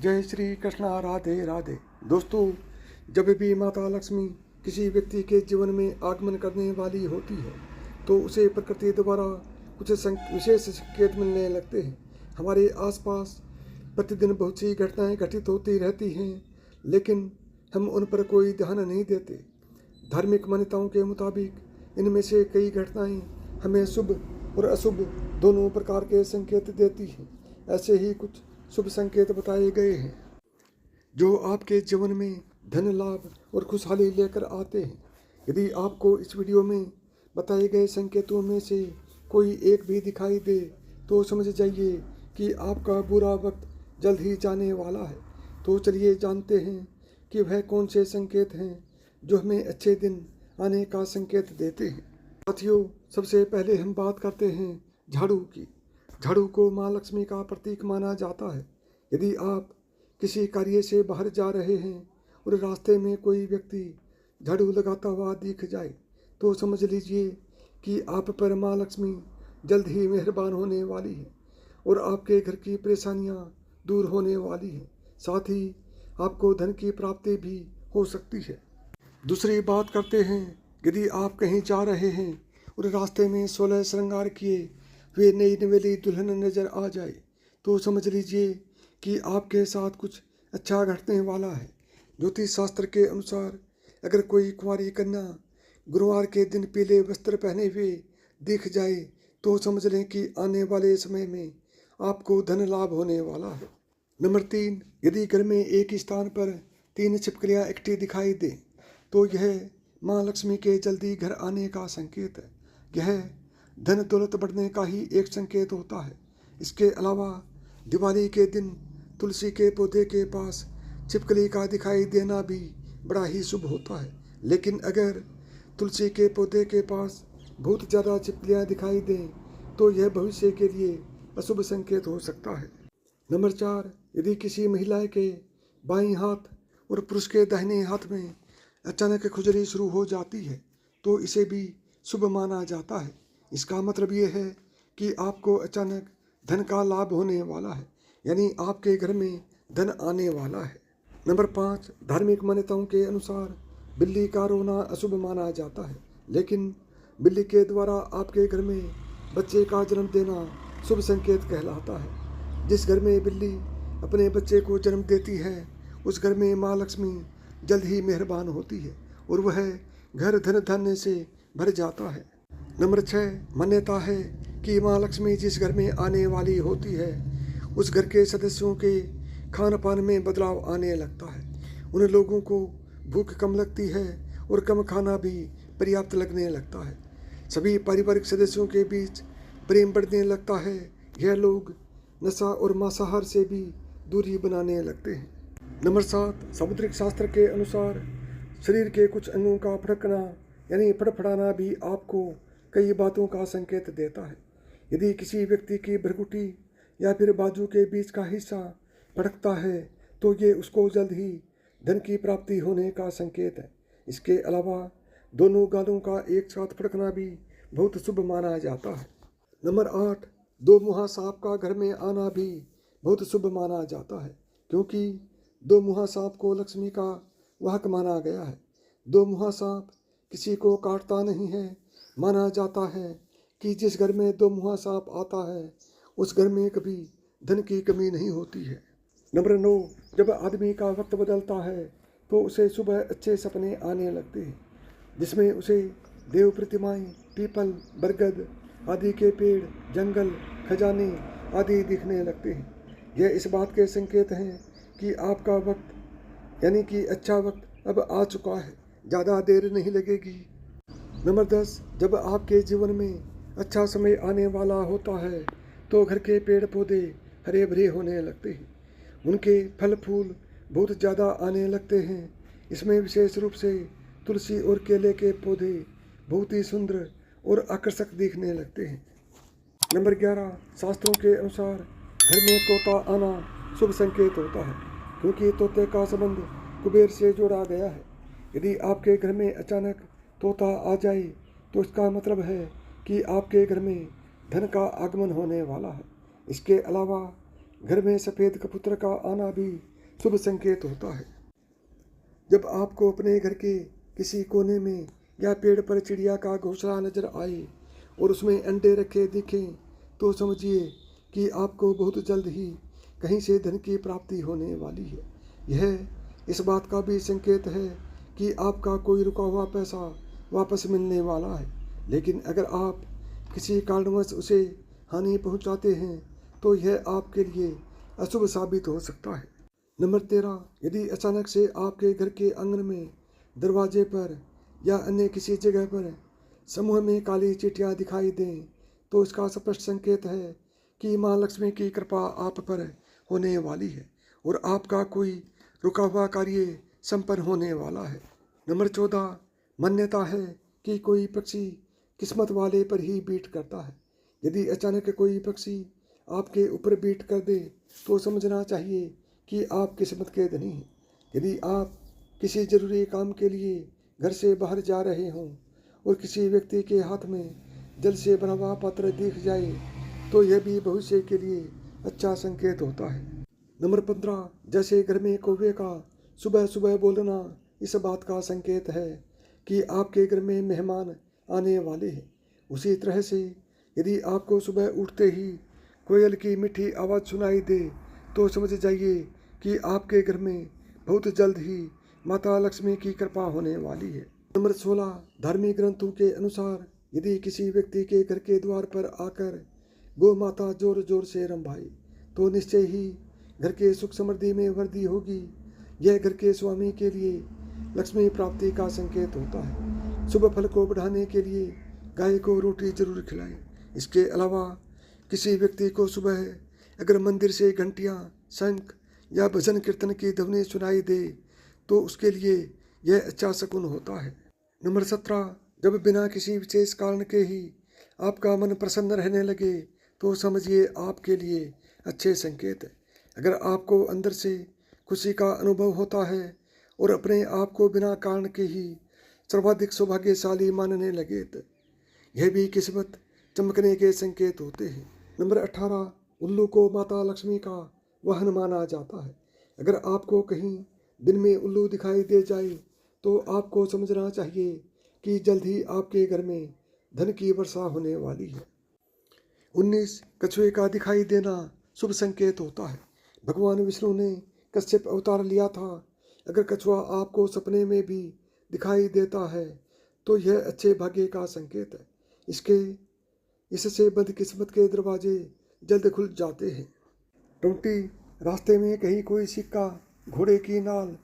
जय श्री कृष्णा, राधे राधे। दोस्तों, जब भी माता लक्ष्मी किसी व्यक्ति के जीवन में आगमन करने वाली होती है तो उसे प्रकृति द्वारा कुछ विशेष संकेत मिलने लगते हैं। हमारे आसपास प्रतिदिन बहुत सी घटनाएं घटित होती रहती हैं, लेकिन हम उन पर कोई ध्यान नहीं देते। धार्मिक मान्यताओं के मुताबिक इनमें से कई घटनाएं हमें शुभ और अशुभ दोनों प्रकार के संकेत देती हैं। ऐसे ही कुछ शुभ संकेत बताए गए हैं जो आपके जीवन में धन लाभ और खुशहाली लेकर आते हैं। यदि आपको इस वीडियो में बताए गए संकेतों में से कोई एक भी दिखाई दे तो समझ जाइए कि आपका बुरा वक्त जल्द ही जाने वाला है। तो चलिए जानते हैं कि वह कौन से संकेत हैं जो हमें अच्छे दिन आने का संकेत देते हैं। साथियों, सबसे पहले हम बात करते हैं झाड़ू की। झाड़ू को माँ लक्ष्मी का प्रतीक माना जाता है। यदि आप किसी कार्य से बाहर जा रहे हैं और रास्ते में कोई व्यक्ति झाड़ू लगाता हुआ दिख जाए तो समझ लीजिए कि आप पर माँ लक्ष्मी जल्द ही मेहरबान होने वाली है और आपके घर की परेशानियां दूर होने वाली हैं। साथ ही आपको धन की प्राप्ति भी हो सकती है। दूसरी बात करते हैं, यदि आप कहीं जा रहे हैं और रास्ते में 16 श्रृंगार किए हुए नई नवेली दुल्हन नजर आ जाए तो समझ लीजिए कि आपके साथ कुछ अच्छा घटने वाला है। ज्योतिष शास्त्र के अनुसार अगर कोई कुंवारी कन्या गुरुवार के दिन पीले वस्त्र पहने हुए दिख जाए तो समझ लें कि आने वाले समय में आपको धन लाभ होने वाला है। नंबर 3, यदि घर में एक स्थान पर 3 छिपकलियां इकट्ठी दिखाई दें तो यह माँ लक्ष्मी के जल्दी घर आने का संकेत है। यह धन दौलत बढ़ने का ही एक संकेत होता है। इसके अलावा दिवाली के दिन तुलसी के पौधे के पास छिपकली का दिखाई देना भी बड़ा ही शुभ होता है। लेकिन अगर तुलसी के पौधे के पास बहुत ज़्यादा छिपकलियाँ दिखाई दें तो यह भविष्य के लिए अशुभ संकेत हो सकता है। नंबर 4, यदि किसी महिला के बाईं हाथ और पुरुष के दाहिने हाथ में अचानक खुजली शुरू हो जाती है तो इसे भी शुभ माना जाता है। इसका मतलब ये है कि आपको अचानक धन का लाभ होने वाला है, यानी आपके घर में धन आने वाला है। नंबर 5, धार्मिक मान्यताओं के अनुसार बिल्ली का रोना अशुभ माना जाता है, लेकिन बिल्ली के द्वारा आपके घर में बच्चे का जन्म देना शुभ संकेत कहलाता है। जिस घर में बिल्ली अपने बच्चे को जन्म देती है उस घर में माँ लक्ष्मी जल्द ही मेहरबान होती है और वह घर धन धान्य से भर जाता है। नंबर 6, मान्यता है कि माँ लक्ष्मी जिस घर में आने वाली होती है उस घर के सदस्यों के खान पान में बदलाव आने लगता है। उन लोगों को भूख कम लगती है और कम खाना भी पर्याप्त लगने लगता है। सभी पारिवारिक सदस्यों के बीच प्रेम बढ़ने लगता है। यह लोग नशा और मांसाहार से भी दूरी बनाने लगते हैं। नंबर 7, सामुद्रिक शास्त्र के अनुसार शरीर के कुछ अंगों का फड़कना यानी फड़फड़ाना भी आपको कई बातों का संकेत देता है। यदि किसी व्यक्ति की भ्रुकुटी या फिर बाजू के बीच का हिस्सा फड़कता है तो ये उसको जल्द ही धन की प्राप्ति होने का संकेत है। इसके अलावा दोनों गालों का एक साथ फड़कना भी बहुत शुभ माना जाता है। नंबर 8, 2 मुहा सांप का घर में आना भी बहुत शुभ माना जाता है, क्योंकि 2 मुहा सांप को लक्ष्मी का वाहक माना गया है। 2 मुहा सांप किसी को काटता नहीं है। माना जाता है कि जिस घर में 2 मुहा सांप आता है उस घर में कभी धन की कमी नहीं होती है। नंबर 9, जब आदमी का वक्त बदलता है तो उसे सुबह अच्छे सपने आने लगते हैं, जिसमें उसे देव प्रतिमाएं, पीपल, बरगद आदि के पेड़, जंगल, खजाने आदि दिखने लगते हैं। यह इस बात के संकेत हैं कि आपका वक्त यानी कि अच्छा वक्त अब आ चुका है, ज़्यादा देर नहीं लगेगी। नंबर 10, जब आपके जीवन में अच्छा समय आने वाला होता है तो घर के पेड़ पौधे हरे भरे होने लगते हैं। उनके फल फूल बहुत ज़्यादा आने लगते हैं। इसमें विशेष रूप से तुलसी और केले के पौधे बहुत ही सुंदर और आकर्षक दिखने लगते हैं। नंबर 11, शास्त्रों के अनुसार घर में तोता आना शुभ संकेत होता है, क्योंकि तोते का संबंध कुबेर से जोड़ा गया है। यदि आपके घर में अचानक तोता आ जाए तो इसका मतलब है कि आपके घर में धन का आगमन होने वाला है। इसके अलावा घर में सफ़ेद कबूतर का आना भी शुभ संकेत होता है। जब आपको अपने घर के किसी कोने में या पेड़ पर चिड़िया का घोंसला नजर आए और उसमें अंडे रखे दिखें तो समझिए कि आपको बहुत जल्द ही कहीं से धन की प्राप्ति होने वाली है। यह इस बात का भी संकेत है कि आपका कोई रुका हुआ पैसा वापस मिलने वाला है, लेकिन अगर आप किसी कारणवश उसे हानि पहुंचाते हैं तो यह आपके लिए अशुभ साबित हो सकता है। नंबर 13, यदि अचानक से आपके घर के आंगन में, दरवाजे पर या अन्य किसी जगह पर समूह में काली चींटियां दिखाई दें तो इसका स्पष्ट संकेत है कि माँ लक्ष्मी की कृपा आप पर होने वाली है और आपका कोई रुका हुआ कार्य संपन्न होने वाला है। नंबर 14, मान्यता है कि कोई पक्षी किस्मत वाले पर ही बीट करता है। यदि अचानक कोई पक्षी आपके ऊपर बीट कर दे तो समझना चाहिए कि आप किस्मत के धनी हैं। यदि आप किसी जरूरी काम के लिए घर से बाहर जा रहे हों और किसी व्यक्ति के हाथ में जल से बना हुआ पात्र दिख जाए तो यह भी भविष्य के लिए अच्छा संकेत होता है। नंबर 15, जैसे घर में कौवे का सुबह सुबह बोलना इस बात का संकेत है कि आपके घर में मेहमान आने वाले हैं, उसी तरह से यदि आपको सुबह उठते ही कोयल की मीठी आवाज़ सुनाई दे तो समझ जाइए कि आपके घर में बहुत जल्द ही माता लक्ष्मी की कृपा होने वाली है। नंबर 16, धार्मिक ग्रंथों के अनुसार यदि किसी व्यक्ति के घर के द्वार पर आकर गौ माता जोर जोर से रंभाए तो निश्चय ही घर के सुख समृद्धि में वृद्धि होगी। यह घर के स्वामी के लिए लक्ष्मी प्राप्ति का संकेत होता है। शुभ फल को बढ़ाने के लिए गाय को रोटी जरूर खिलाएं। इसके अलावा किसी व्यक्ति को सुबह अगर मंदिर से घंटियां, शंख या भजन कीर्तन की ध्वनि सुनाई दे तो उसके लिए यह अच्छा शकुन होता है। नंबर 17, जब बिना किसी विशेष कारण के ही आपका मन प्रसन्न रहने लगे तो समझिए आपके लिए अच्छे संकेत है। अगर आपको अंदर से खुशी का अनुभव होता है और अपने आप को बिना कारण के ही सर्वाधिक सौभाग्यशाली मानने लगे तो यह भी किस्मत चमकने के संकेत होते हैं। नंबर 18, उल्लू को माता लक्ष्मी का वाहन माना जाता है। अगर आपको कहीं दिन में उल्लू दिखाई दे जाए तो आपको समझना चाहिए कि जल्द ही आपके घर में धन की वर्षा होने वाली है। 19, कछुए का दिखाई देना शुभ संकेत होता है। भगवान विष्णु ने कश्यप अवतार लिया था। अगर कछुआ आपको सपने में भी दिखाई देता है तो यह अच्छे भाग्य का संकेत है। इससे बदकिस्मत के दरवाजे जल्द खुल जाते हैं। 20, रास्ते में कहीं कोई सिक्का, घोड़े की नाल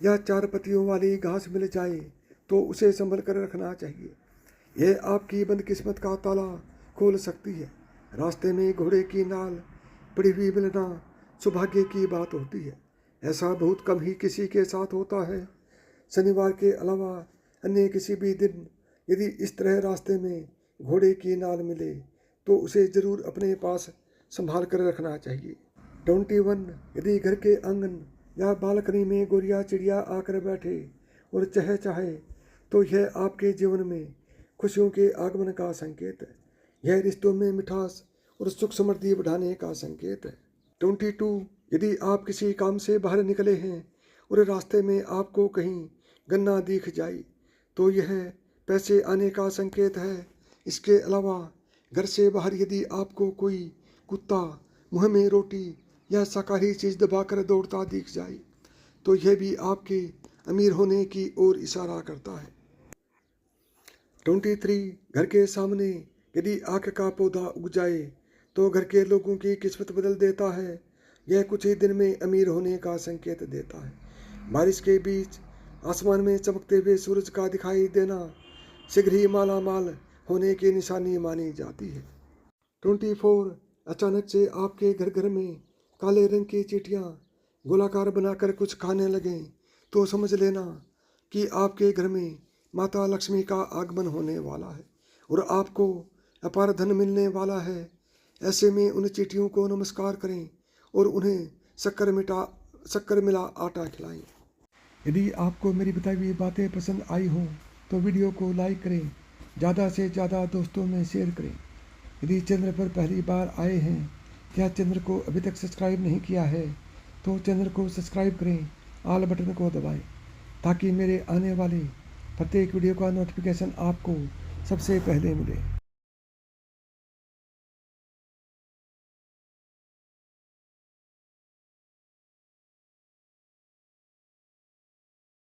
या 4 पत्तियों वाली घास मिल जाए तो उसे संभल कर रखना चाहिए। यह आपकी बदकिस्मत का ताला खोल सकती है। रास्ते में घोड़े की नाल पड़ी हुई मिलना सौभाग्य की बात होती है। ऐसा बहुत कम ही किसी के साथ होता है। शनिवार के अलावा अन्य किसी भी दिन यदि इस तरह रास्ते में घोड़े की नाल मिले तो उसे जरूर अपने पास संभाल कर रखना चाहिए। 21, यदि घर के आंगन या बालकनी में गोरिया चिड़िया आकर बैठे और चहचहाए तो यह आपके जीवन में खुशियों के आगमन का संकेत है। यह रिश्तों में मिठास और सुख समृद्धि बढ़ाने का संकेत है। 22, यदि आप किसी काम से बाहर निकले हैं और रास्ते में आपको कहीं गन्ना दिख जाए तो यह पैसे आने का संकेत है। इसके अलावा घर से बाहर यदि आपको कोई कुत्ता मुंह में रोटी या शाकाहारी चीज़ दबाकर दौड़ता दिख जाए तो यह भी आपके अमीर होने की ओर इशारा करता है। 23, घर के सामने यदि आक का पौधा उग जाए तो घर के लोगों की किस्मत बदल देता है। यह कुछ ही दिन में अमीर होने का संकेत देता है। बारिश के बीच आसमान में चमकते हुए सूरज का दिखाई देना शीघ्र ही माला माल होने की निशानी मानी जाती है। 24, अचानक से आपके घर घर में काले रंग की चींटियां गोलाकार बनाकर कुछ खाने लगें तो समझ लेना कि आपके घर में माता लक्ष्मी का आगमन होने वाला है और आपको अपार धन मिलने वाला है। ऐसे में उन चींटियों को नमस्कार करें और उन्हें शक्कर मिला आटा खिलाएं। यदि आपको मेरी बताई हुई बातें पसंद आई हों तो वीडियो को लाइक करें, ज़्यादा से ज़्यादा दोस्तों में शेयर करें। यदि चैनल पर पहली बार आए हैं या चैनल को अभी तक सब्सक्राइब नहीं किया है तो चैनल को सब्सक्राइब करें, ऑल बटन को दबाएं, ताकि मेरे आने वाले प्रत्येक वीडियो का नोटिफिकेशन आपको सबसे पहले मिले।